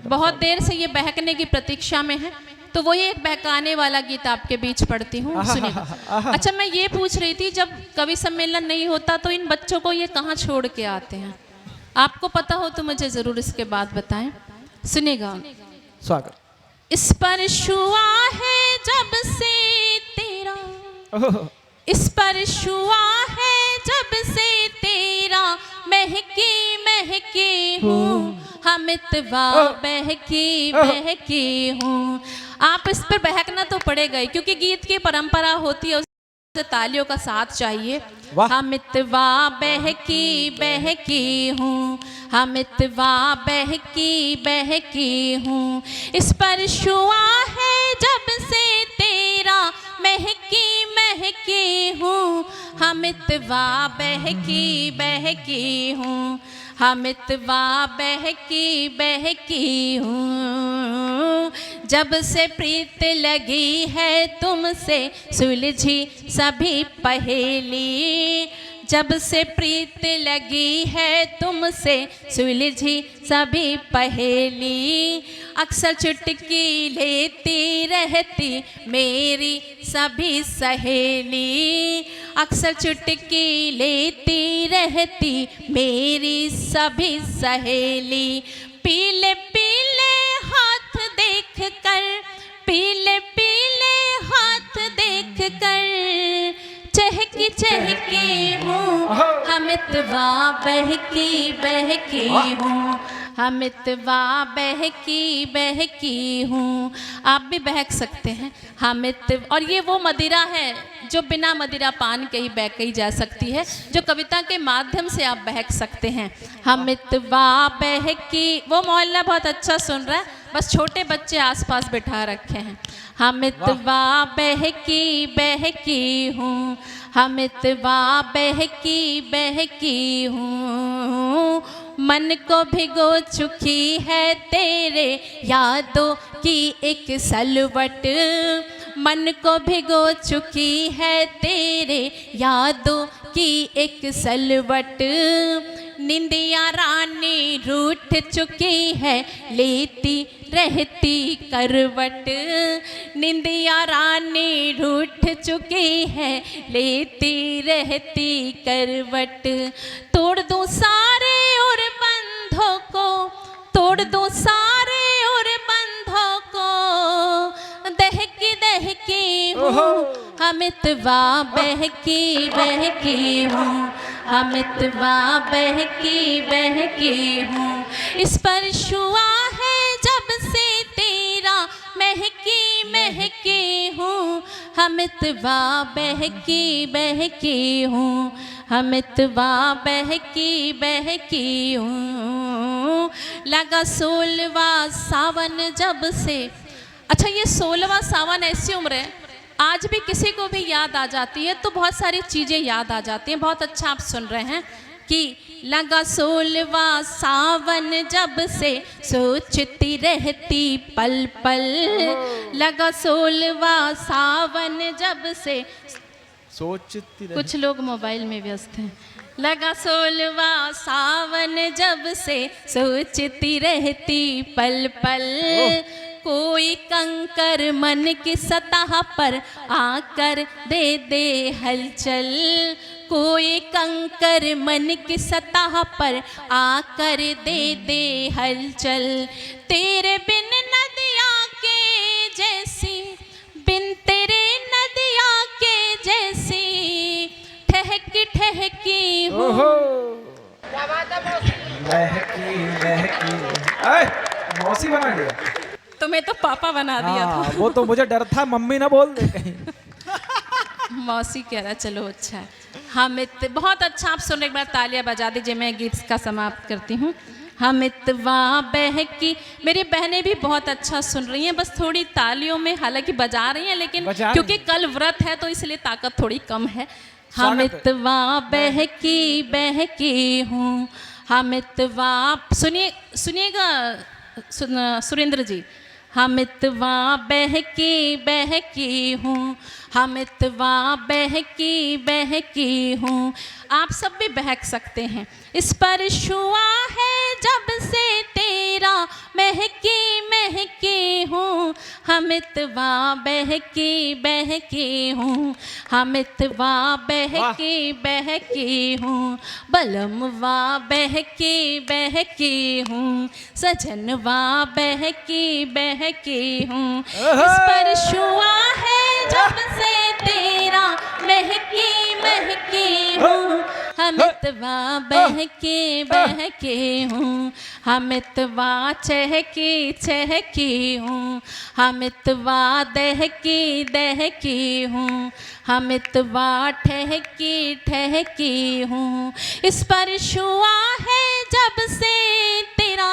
बहुत देर से ये बहकने की प्रतीक्षा में है, तो वही एक बहकाने वाला गीत आपके बीच पढ़ती हूँ, सुनिए। अच्छा, मैं ये पूछ रही थी, जब कवि सम्मेलन नहीं होता तो इन बच्चों को ये कहाँ छोड़ के आते हैं? आपको पता हो तो मुझे जरूर इसके बाद बताएं। सुनिएगा। स्वागत। स्पर्श हुआ है जब से तेरा, स्पर्श हुआ है जब से तेरा, महकी महकी हूँ, हमितवा बहकी बहकी हूँ। आप इस पर बहकना तो पड़ेगा, क्योंकि गीत की परंपरा होती है, उससे तालियों का साथ चाहिए। हमितवा बहकी बहकी हूँ, हमितवा बहकी बहकी हूँ। स्पर्श हुआ है जब से तेरा, महकी महकी हूँ, हमितवा बहकी बहकी हूँ, हमितवा बहकी बहकी हूँ। जब से प्रीत लगी है तुमसे सुलझी सभी पहेली, जब से प्रीत लगी है तुमसे सुलझी सभी पहेली, अक्सर चुटकी लेती रहती मेरी सभी सहेली, अक्सर चुटकी लेती रहती मेरी सभी सहेली। पीले पीले हाथ देख कर, पीले पीले हाथ देख कर, चहकी चहकी हूँ, हमितवा बहकी बहकी हूँ, हमितवा बहकी बहकी हूँ। आप भी बहक सकते हैं हमित। और ये वो मदिरा है जो बिना मदिरा पान के ही बहकी जा सकती है, जो कविता के माध्यम से आप बहक सकते हैं। हमितवा बहकी, वो मोहल्ला बहुत अच्छा सुन रहा है, बस छोटे बच्चे आसपास बिठा रखे हैं। हमितवा बहकी बहकी हूँ, हमितवा बहकी बहकी हूँ। मन को भिगो चुकी है तेरे यादों की एक सलवट, मन को भिगो चुकी है तेरे यादों की एक सलवट। निंदिया रानी रूठ चुकी है लेती रहती करवट, निंदिया रानी रूठ चुकी है लेती रहती करवट। तोड़ दूं सारे और बंधों को, तोड़ दूं सारे और बंधों को, दहकी दहकी हूँ, हमितवा बहकी बहकी हूँ, हमितवा बहकी बहकी हूँ। स्पर्श हुआ है जब से तेरा, महकी महकी हूँ, हमितवा बहकी बहकी हूँ, हमितवा बहकी बहकी हूँ। लगा 16वां सावन जब से। अच्छा, ये 16वां सावन ऐसी उम्र है, आज भी किसी को भी याद आ जाती है तो बहुत सारी चीज़ें याद आ जाती हैं। बहुत अच्छा आप सुन रहे हैं कि लगा 16वां सावन जब से सोचती रहती पल पल, लगा 16वां सावन जब से सोचती रहती। कुछ लोग मोबाइल में व्यस्त हैं। लगा 16वां सावन जब से सोचती रहती पल पल, कोई कंकर मन की सतह पर आकर दे दे हलचल, कोई कंकर मन की सतह पर आकर दे दे हलचल। तेरे बिन नदिया के जैसी, बिन तेरे नदिया के जैसी, ठहकी ठहकी हूँ। महकी महकी, मौसी बना दिया तुम्हें तो पापा बना दिया था। वो तो मुझे डर था मम्मी ना बोल दे कहीं। मौसी कह रहा, चलो अच्छा है। हमित, बहुत अच्छा आप सुन, एक बार तालियां बजा दीजिए, मैं गीत का समाप्त करती हूँ। हमितवा बहकी, मेरी बहनें भी बहुत अच्छा सुन रही हैं, बस थोड़ी तालियों में हालांकि बजा रही हैं, लेकिन क्योंकि कल व्रत है तो इसलिए ताकत थोड़ी कम है। हमितवा बहकी बहकी हूँ, हमितवा। सुनिए, सुनिएगा सुरेंद्र जी, हम इतवा बहकी बहकी हूँ, हम इतवा बहकी बहकी हूँ। आप सब भी बहक सकते हैं। इस पर छुआ है जब से तेरा, महकी महकी हूँ। हम इतवा बहकी बहकी हूँ, हम इतवा बहकी बहकी हूँ। बलमवा बहकी बहकी हूँ, सजनवा बहकी बहकी हूँ। इस पर छुआ है जब से तेरा, महकी महकी हूँ। हम इतवा बहकी बहकी हूँ, हम इतवा चहकी चहकी हूँ। हम इतवा दहकी दहकी हूँ, हम इतवा ठहकी ठहकी हूँ। इस पर छुआ है जब से तेरा,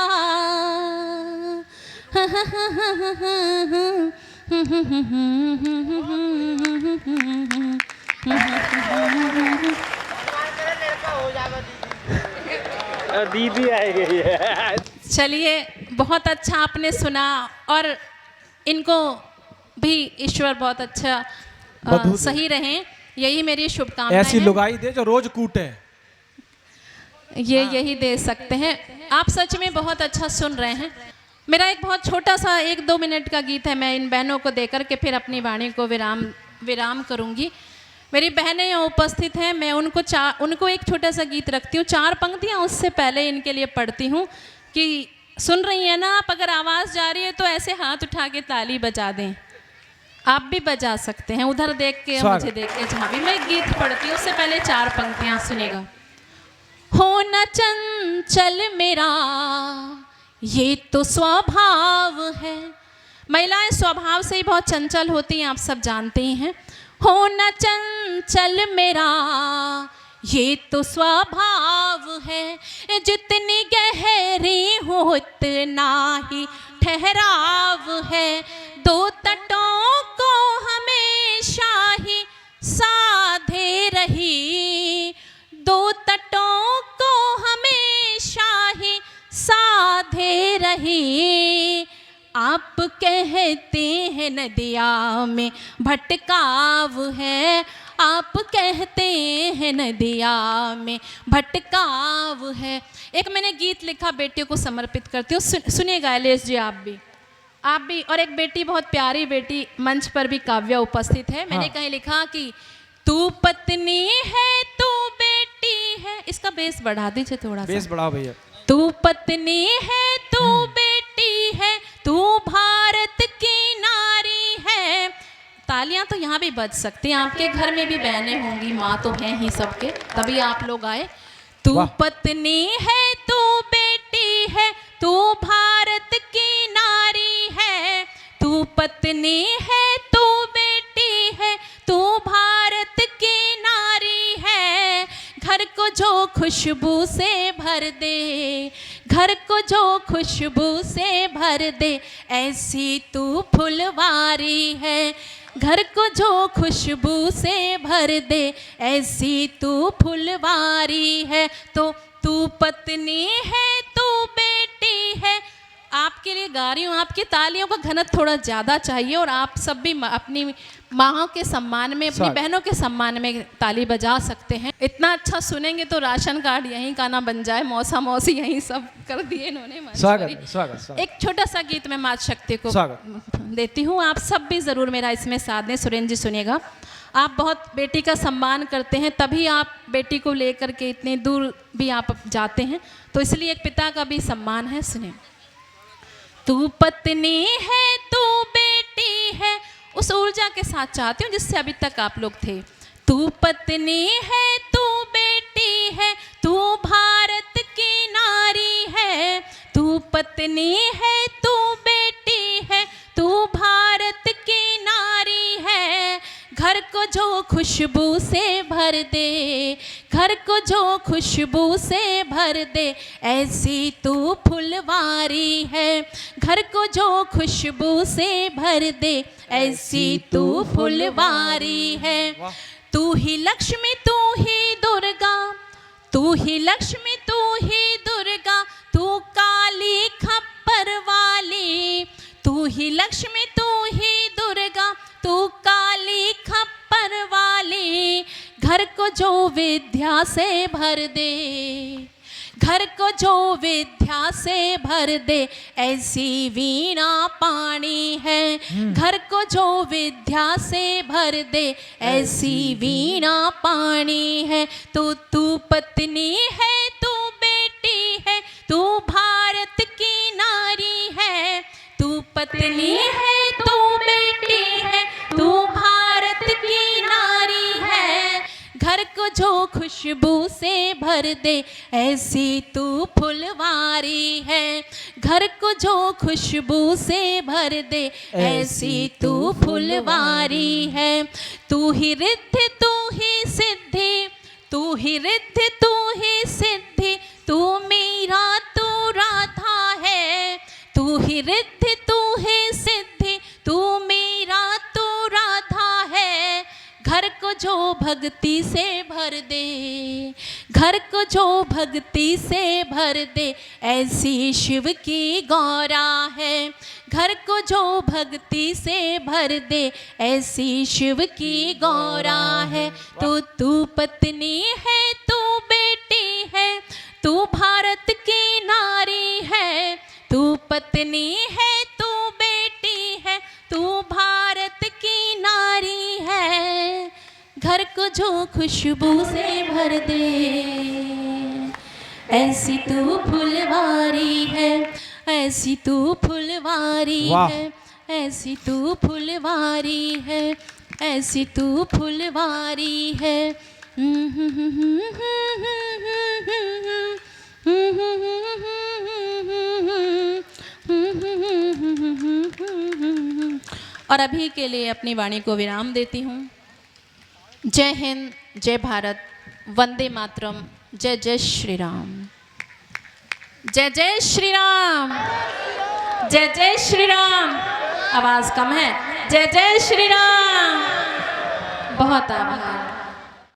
दीदी आएगी। चलिए, बहुत अच्छा आपने सुना और इनको भी ईश्वर बहुत अच्छा बधू दे। सही रहें, यही मेरी शुभकामनाएं ऐसी हैं। लुगाई दे जो रोज कूटे। ये यही दे सकते हैं। आप सच में बहुत अच्छा सुन रहे हैं। मेरा एक बहुत छोटा सा 1-2 मिनट का गीत है, मैं इन बहनों को देकर के फिर अपनी वाणी को विराम करूंगी। मेरी बहनें यहाँ उपस्थित हैं, मैं उनको एक छोटा सा गीत रखती हूँ, 4 पंक्तियाँ उससे पहले इनके लिए पढ़ती हूँ कि सुन रही हैं ना आप। अगर आवाज़ जा रही है तो ऐसे हाथ उठा के ताली बजा दें। आप भी बजा सकते हैं, उधर देख के मुझे देख के। जहाँ भी मैं गीत पढ़ती हूँ उससे पहले 4 पंक्तियाँ सुनेगा। हो न चंचल मेरा ये तो स्वभाव है। महिलाएं स्वभाव से ही बहुत चंचल होती हैं, आप सब जानते ही हैं। हो न चंचल मेरा ये तो स्वभाव है, जितनी गहरी हो उतना ही ठहराव है। 2 तटों को हमेशा ही साधे रही, 2 तटों को हमेशा ही साधे रही। आप कहते हैं नदिया में भटकाव है, आप कहते हैं नदिया में भटकाव है। एक मैंने गीत लिखा बेटियों को समर्पित करती हूँ, सुनिएगा एलेश जी आप भी। और एक बेटी, बहुत प्यारी बेटी, मंच पर भी काव्या उपस्थित है। मैंने कहीं लिखा कि तू पत्नी है तू बेटी है। इसका बेस बढ़ा दीजिए थोड़ा सा। बेस बढ़ाओ भैया। तू पत्नी है तू बेटी है, तू भारत की नारी है। तालियां तो यहाँ भी बज सकती हैं, आपके घर में भी बहनें होंगी, माँ तो हैं ही सबके, तभी आप लोग आए। तू पत्नी है तू बेटी है, तू भारत की नारी है। तू पत्नी है तू बेटी है, तू भारत की नारी है। घर को जो खुशबू से भर दे, घर को जो खुशबू से भर दे, ऐसी तू फुलवारी है। घर को जो खुशबू से भर दे, ऐसी तू फुलवारी है। तो तू पत्नी है तू बेटी है। आपके लिए गा रही हूँ, आपकी तालियों का घनत्व थोड़ा ज़्यादा चाहिए और आप सब भी अपनी माँओं के सम्मान में, अपनी बहनों के सम्मान में ताली बजा सकते हैं। इतना अच्छा सुनेंगे तो राशन कार्ड यहीं का ना बन जाए। मौसा मौसी यहीं सब कर दिए इन्होंने। स्वागत। एक छोटा सा गीत मैं माँ शक्ति को देती हूँ, आप सब भी ज़रूर मेरा इसमें साथ दें। सुरेंद्र जी सुनिएगा। आप बहुत बेटी का सम्मान करते हैं, तभी आप बेटी को लेकर के इतनी दूर भी आप जाते हैं, तो इसलिए एक पिता का भी सम्मान है। सुने। तू पत्नी है तू बेटी है, उस ऊर्जा के साथ चाहती हूँ जिससे अभी तक आप लोग थे। तू पत्नी है तू बेटी है, तू भारत की नारी है। तू पत्नी है तू बेटी है, तू भारत की नारी है। घर को जो खुशबू से भर दे, घर को जो खुशबू से भर दे, ऐसी तू फुलवारी है। घर को जो खुशबू से भर दे, ऐसी तू फुलवारी है। तू ही लक्ष्मी तू ही दुर्गा, तू ही लक्ष्मी तू ही दुर्गा, तू काली खप्पर वाली। तू ही लक्ष्मी, तू ही दुर्गा, तू काली खप्पर वाली, घर को जो विद्या से भर दे, घर को जो विद्या से भर दे, ऐसी वीणा पाणी है। घर को जो विद्या से भर दे, ऐसी वीणा पाणी है। तू पत्नी है, तू बेटी है, तू भारत की नारी है। तू पत्नी है, तू बेटी है, तू भारत की नारी है। घर को जो खुशबू से भर दे, ऐसी तू फुलवारी है। घर को जो खुशबू से भर दे, ऐसी तू फुलवारी है। तू ही रिद्धि, तू ही सिद्धि, तू ही रिद्धि, तू ही सिद्धि, तू मीरा, तू राधा है। तू ही रिद्धि, तू ही सिद्धि, तू मीरा, तू राधा है। घर को जो भक्ति से भर दे, घर को जो भक्ति से भर दे, ऐसी शिव की गौरा है। घर को जो भक्ति से भर दे, ऐसी शिव की गौरा है। तू पत्नी है, तू बेटी है, तू भारत की नारी है। तू पत्नी है, तू बेटी है, तू भारत की नारी है। घर को जो खुशबू से भर दे, ऐसी तू फुलवारी है, ऐसी तू फुलवारी है, ऐसी तू फुलवारी है, ऐसी तू फुलवारी है। और अभी के लिए अपनी वाणी को विराम देती हूँ। जय हिंद, जय भारत, वंदे मातरम, जय जय श्री राम। जय जय श्री राम, जय जय श्री राम। आवाज़ कम है। जय जय श्री राम। बहुत आभार।